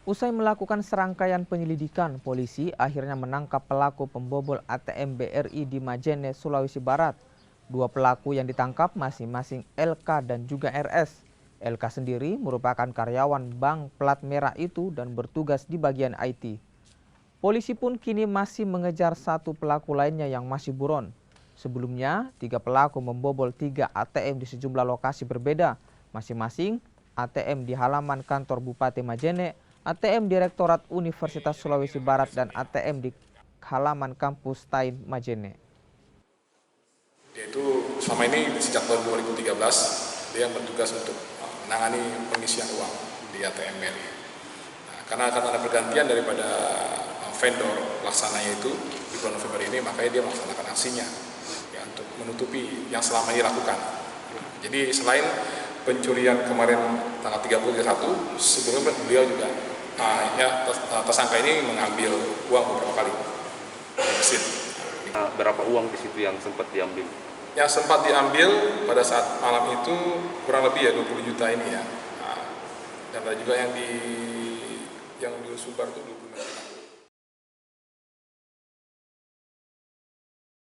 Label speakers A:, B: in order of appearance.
A: Usai melakukan serangkaian penyelidikan, polisi akhirnya menangkap pelaku pembobol ATM BRI di Majene, Sulawesi Barat. Dua pelaku yang ditangkap masing-masing LK dan juga RS. LK sendiri merupakan karyawan bank plat merah itu dan bertugas di bagian IT. Polisi pun kini masih mengejar satu pelaku lainnya yang masih buron. Sebelumnya, tiga pelaku membobol 3 ATM di sejumlah lokasi berbeda, masing-masing ATM di halaman kantor Bupati Majene, ATM Direktorat Universitas Sulawesi Barat, dan ATM di halaman kampus Tain Majene.
B: Yaitu selama ini sejak tahun 2013 dia bertugas untuk menangani pengisian uang di ATM BRI. Nah, karena akan ada pergantian daripada vendor pelaksananya itu di bulan November ini, makanya dia melaksanakan aksinya ya, untuk menutupi yang selama ini dilakukan. Jadi selain pencurian kemarin tanggal 31, sebelumnya beliau juga tersangka ini mengambil uang beberapa kali di mesin.
C: Berapa uang di situ yang sempat diambil?
B: Yang sempat diambil pada saat malam itu kurang lebih ya 20 juta ini ya. Dan ada juga yang di Sumbar itu 20 juta.